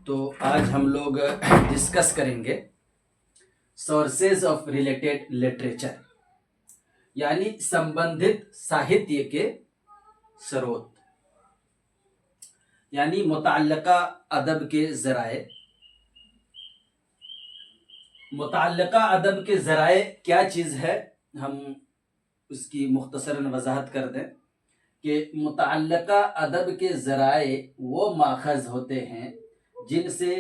تو آج ہم لوگ ڈسکس کریں گے سورسز آف ریلیٹڈ لٹریچر، یعنی سمبندھت ساہتیہ کے سروت، یعنی متعلقہ ادب کے ذرائع۔ متعلقہ ادب کے ذرائع کیا چیز ہے، ہم اس کی مختصراً وضاحت کر دیں کہ متعلقہ ادب کے ذرائع وہ ماخذ ہوتے ہیں جن سے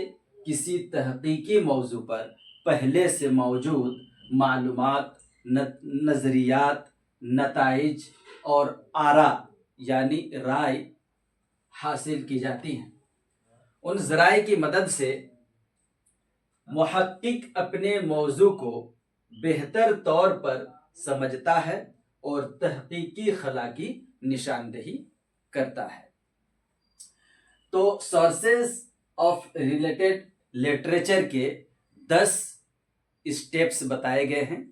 کسی تحقیقی موضوع پر پہلے سے موجود معلومات، نظریات، نتائج اور آراء یعنی رائے حاصل کی جاتی ہیں۔ ان ذرائع کی مدد سے محقق اپنے موضوع کو بہتر طور پر سمجھتا ہے اور تحقیقی خلا کی نشاندہی کرتا ہے۔ تو سورسز آف ریلیٹڈ لٹریچر کے 10 اسٹیپس بتائے گئے ہیں،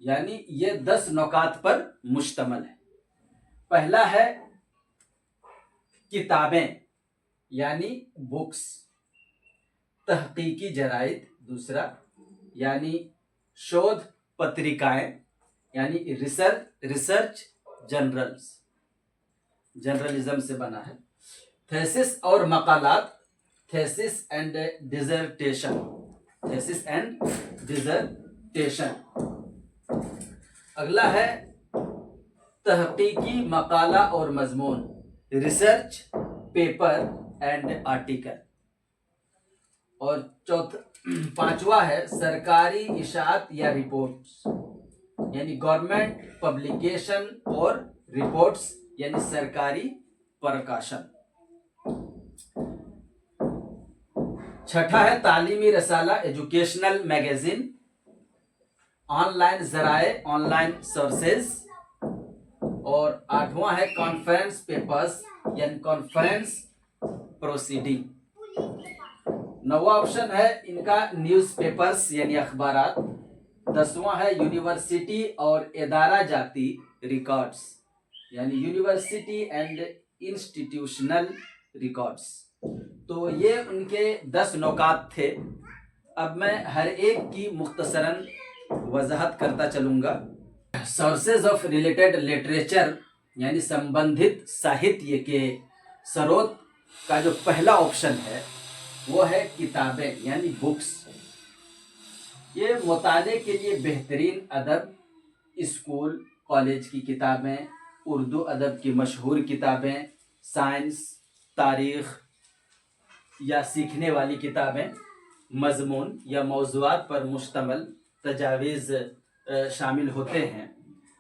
یعنی یہ 10 نکات پر مشتمل ہے۔ پہلا ہے کتابیں یعنی بکس، تحقیقی جرائد دوسرا، یعنی شودھ پترکائیں یعنی ریسرچ جرنلزم سے بنا ہے۔ تھیسس اور مقالات، تھیسس اینڈ ڈیزرٹیشن، اگلا ہے تحقیقی مقالہ اور مضمون، ریسرچ پیپر اینڈ آرٹیکل، اور پانچواں ہے سرکاری اشاعت یا رپورٹس، یعنی گورنمنٹ پبلیکیشن اور رپورٹس یعنی سرکاری پرکاشن۔ چھٹا ہے تعلیمی رسالہ، ایجوکیشنل میگزین، آن لائن ذرائع، آن لائن سورسز، اور آٹھواں ہے کانفرنس پیپرز یعنی کانفرنس پروسیڈنگ۔ نواں آپشن ہے ان کا نیوز پیپرز یعنی اخبارات۔ 10واں ہے یونیورسٹی اور ادارہ جاتی ریکارڈز یعنی یونیورسٹی اینڈ انسٹیٹیوشنل ریکارڈز۔ تو یہ ان کے 10 نکات تھے۔ اب میں ہر ایک کی مختصراً وضاحت کرتا چلوں گا۔ سورسز آف ریلیٹڈ لٹریچر یعنی سمبندھت ساہتیہ کے سروت کا جو پہلا آپشن ہے وہ ہے کتابیں یعنی بکس۔ یہ مطالعے کے لیے بہترین ادب، اسکول کالج کی کتابیں، اردو ادب کی مشہور کتابیں، سائنس، تاریخ یا سیکھنے والی کتابیں، مضمون یا موضوعات پر مشتمل تجاویز شامل ہوتے ہیں۔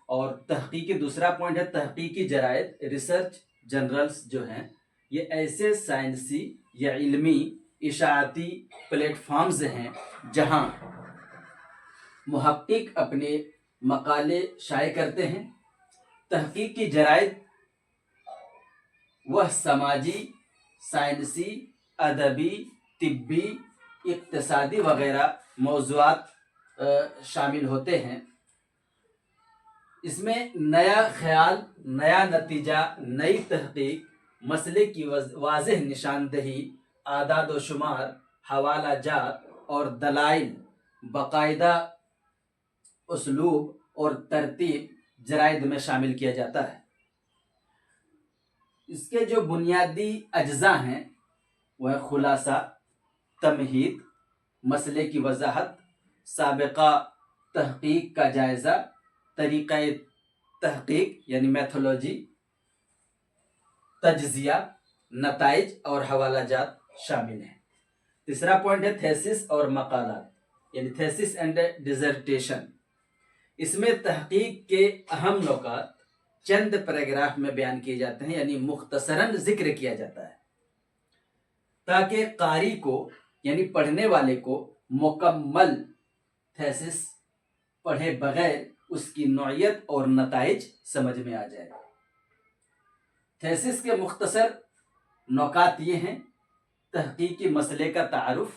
اور تحقیقی دوسرا پوائنٹ ہے تحقیقی جرائد، ریسرچ جرنلز جو ہیں یہ ایسے سائنسی یا علمی اشاعتی پلیٹ فارمز ہیں جہاں محقق اپنے مقالے شائع کرتے ہیں۔ تحقیقی جرائد وہ سماجی، سائنسی، ادبی، طبی، اقتصادی وغیرہ موضوعات شامل ہوتے ہیں۔ اس میں نیا خیال، نیا نتیجہ، نئی تحقیق، مسئلے کی واضح نشاندہی، اعداد و شمار، حوالہ جات اور دلائل، باقاعدہ اسلوب اور ترتیب جرائد میں شامل کیا جاتا ہے۔ اس کے جو بنیادی اجزاء ہیں وہ ہے خلاصہ، تمہید، مسئلے کی وضاحت، سابقہ تحقیق کا جائزہ، طریقہ تحقیق یعنی میتھولوجی، تجزیہ، نتائج اور حوالہ جات شامل ہیں۔ تیسرا پوائنٹ ہے تھیسس اور مقالات یعنی تھیسس اینڈ ڈیزرٹیشن۔ اس میں تحقیق کے اہم نکات چند پیراگراف میں بیان کیے جاتے ہیں، یعنی مختصراً ذکر کیا جاتا ہے تاکہ قاری کو یعنی پڑھنے والے کو مکمل تھیسس پڑھے بغیر اس کی نوعیت اور نتائج سمجھ میں آ جائے۔ تھیسس کے مختصر نکات یہ ہیں: تحقیقی مسئلے کا تعارف،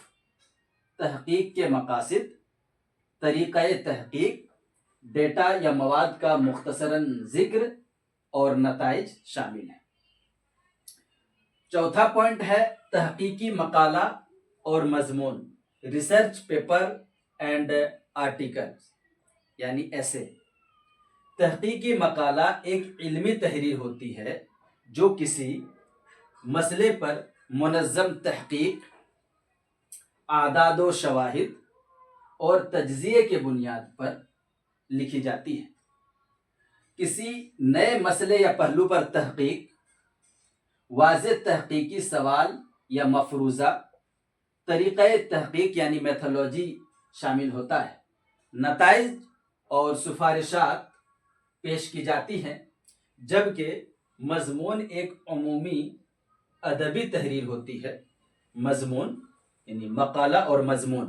تحقیق کے مقاصد، طریقہ تحقیق، ڈیٹا یا مواد کا مختصراً ذکر اور نتائج شامل ہیں۔ चौथा पॉइंट है तहकीकी मकाला और मजमून, रिसर्च पेपर एंड आर्टिकल्स यानी ऐसे। तहकीकी मकाला एक इल्मी तहरीर होती है जो किसी मसले पर मुनज़्ज़म तहकीक, आदाद व शवाहिद और तज्ज़िये के बुनियाद पर लिखी जाती है। किसी नए मसले या पहलू पर तहकीक, वाज़ेह तहकीकी सवाल या मफरूज़ा, तरीक़े तहकीक यानी मेथोलॉजी शामिल होता है। नताइज और सिफारिशात पेश की जाती हैं, जबकि मज़मून एक अमूमी अदबी तहरीर होती है। मज़मून यानी मकाला और मज़मून,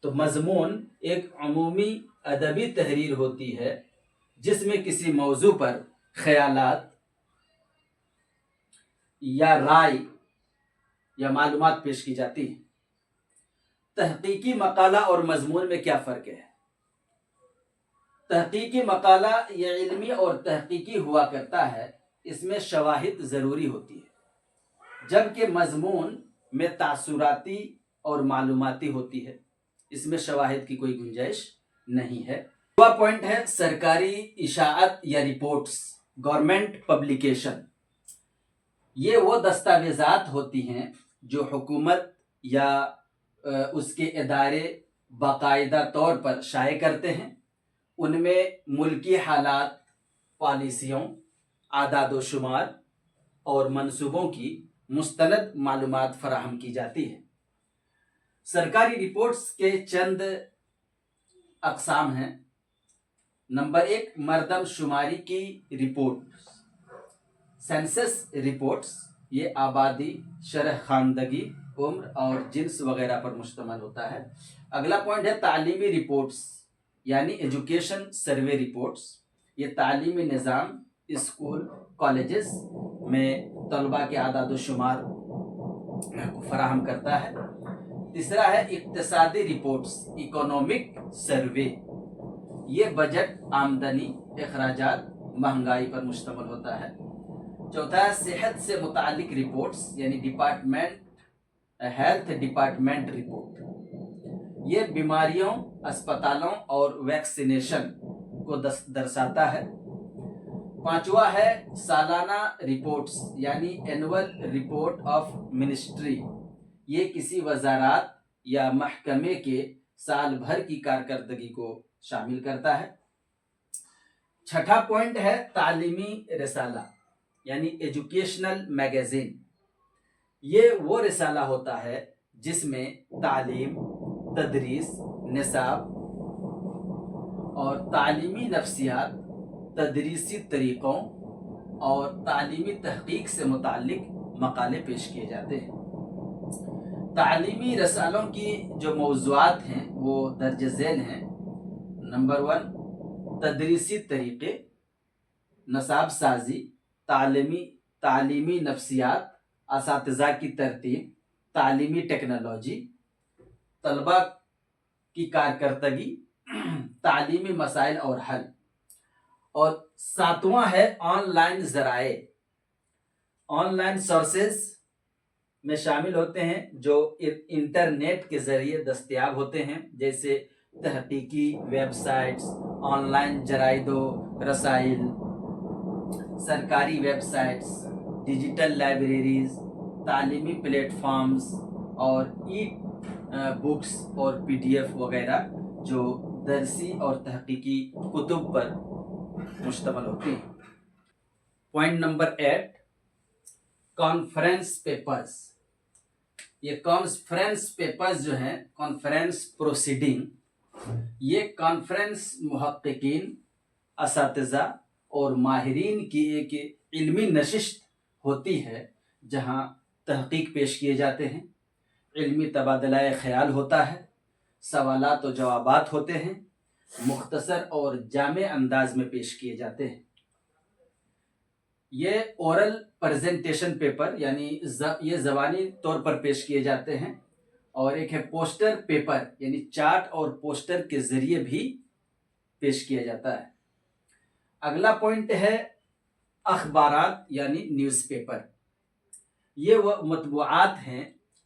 तो मज़मून एक अमूमी अदबी तहरीर होती है जिसमें किसी मौजू पर ख़यालात या राय या मालूमात पेश की जाती है। तहकीकी मकाला और मज़मून में क्या फ़र्क है? तहकीकी मकाला ये इल्मी और तहकीकी हुआ करता है, इसमें शवाहिद ज़रूरी होती है, जबकि मज़मून में तासुराती और मालूमाती होती है, इसमें शवाहिद की कोई गुंजाइश नहीं है। दूसरा पॉइंट है सरकारी इशाअत या रिपोर्ट्स, गवर्नमेंट पब्लिकेशन। ये वो दस्तावेज़ात होती हैं जो हुकूमत या उसके इदारे बाकायदा तौर पर शाये करते हैं। उनमें मुल्की हालात, पॉलिसियों, आदाद व शुमार और मंसूबों की मुस्तनद मालूमात फराहम की जाती है। सरकारी रिपोर्ट्स के चंद अक़साम हैं। नंबर 1, मरदमशुमारी की रिपोर्ट, सेंसस रिपोर्ट्स। ये आबादी, शरह ख़ानदगी, उम्र और जिन्स वगैरह पर मुश्तमिल होता है। अगला पॉइंट है तालीमी रिपोर्ट्स यानी एजुकेशन सर्वे रिपोर्ट्स। ये तालीमी निज़ाम, स्कूल, कॉलेजेस में तलबा के आदाद व शुमार को फराहम करता है। तीसरा है इक़्तिसादी रिपोर्ट्स, इकोनॉमिक सर्वे। ये बजट, आमदनी, अखराजात, महंगाई पर मुश्तमिल होता है। चौथा है सेहत से मुतालिक रिपोर्ट्स यानी डिपार्टमेंट, हेल्थ डिपार्टमेंट रिपोर्ट। ये बीमारियों, अस्पतालों और वैक्सीनेशन को दर्शाता है। पांचवा है सालाना रिपोर्ट्स यानी एनुअल रिपोर्ट ऑफ मिनिस्ट्री। ये किसी वजारात या महकमे के साल भर की कारकर्दगी को शामिल करता है। छठा पॉइंट है तालीमी रिसाला यानी एजुकेशनल मैगज़ीन। ये वो रिसाला होता है जिसमें तालीम, तदरीस, निसाब और तालीमी नफ्सियात, तदरीसी तरीक़ों और तालीमी तहक़ीक़ से मुताल्लिक़ मकाले पेश किए जाते हैं। तालीमी रसालों की जो मौज़ूआत हैं वो दर्ज झेल हैं। नंबर 1, तदरीसी तरीक़े, नसाब साजी, तालीमी नफ्सियात, असातिज़ा की तरतीब, तालीमी टेक्नोलॉजी, तलबा की कारकर्दगी, तालीमी मसाइल और हल। और सातवां है ऑनलाइन ज़राए। ऑनलाइन सोर्सेज में शामिल होते हैं जो इंटरनेट के ज़रिए दस्तयाब होते हैं, जैसे तहकीकी वेबसाइट्स, ऑनलाइन जराइदो रसाइल, सरकारी वेबसाइट्स, डिजिटल लाइब्रेरीज, तालीमी प्लेटफॉर्म्स और ई बुक्स और PDF वगैरह जो दरसी और तहकीकी कुतुब पर मुश्तमिल होती हैं। Point number 8, conference papers. ये कॉन्फ्रेंस पेपर्स जो हैं, कॉन्फ्रेंस प्रोसीडिंग, ये कॉन्फ्रेंस मुहक्किकीन, असातिज़ा और माहिरीन की एक इल्मी नशिस्त होती है जहाँ तहकीक पेश किए जाते हैं, इल्मी तबादला ख्याल होता है, सवालात और जवाबात होते हैं, मुख्तसर और जामे अंदाज में पेश किए जाते हैं। ये ओरल प्रेजेंटेशन पेपर यानी ये ज़बानी तौर पर पेश किए जाते हैं। और एक है पोस्टर पेपर यानी चार्ट और पोस्टर के ज़रिए भी पेश किया जाता है। अगला पॉइंट है अखबारात यानी न्यूज़पेपर। ये वह मतबूआत हैं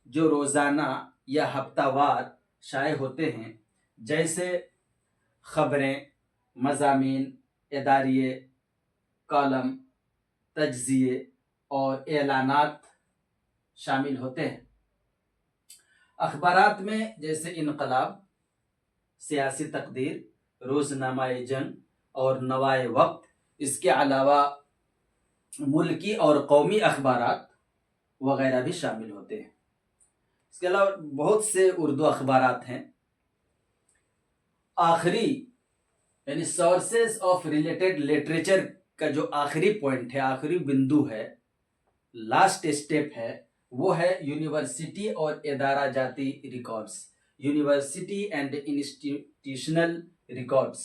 जो रोज़ाना या हफ्तावार शाये होते हैं, जैसे खबरें, मज़ामीन, इदारिये, कॉलम, तज्ज़िये और एलानात शामिल होते हैं। अखबारात में जैसे इनकलाब, सियासी तकदीर, रोज़नामाए जंग और नवाए वक्त, इसके अलावा मुल्की और कौमी अखबारात वगैरह भी शामिल होते हैं। इसके अलावा बहुत से उर्दू अखबारात हैं। आखिरी यानी सोर्सेज ऑफ रिलेटेड लिटरेचर का जो आखिरी पॉइंट है, आखिरी बिंदु है, लास्ट स्टेप है, वो है यूनिवर्सिटी और इदारा जाती records, university and institutional records.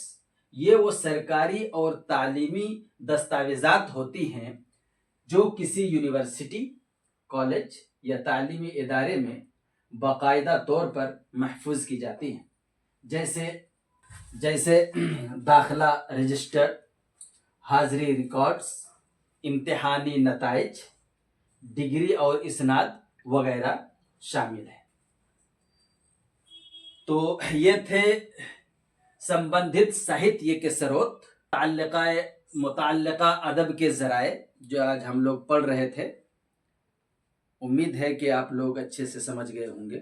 ये वो सरकारी और तालीमी दस्तावेज़ात होती हैं जो किसी यूनिवर्सिटी, कॉलेज या तालीमी इदारे में बाकायदा तौर पर महफूज की जाती हैं, जैसे दाखिला रजिस्टर, हाज़री रिकॉर्ड्स, इम्तिहानी नताइज, डिग्री और इसनाद वगैरह शामिल है। तो ये थे संबंधित साहित्य के स्रोत, मुतअल्लिका अदब के ज़राए जो आज हम लोग पढ़ रहे थे। उम्मीद है कि आप लोग अच्छे से समझ गए होंगे।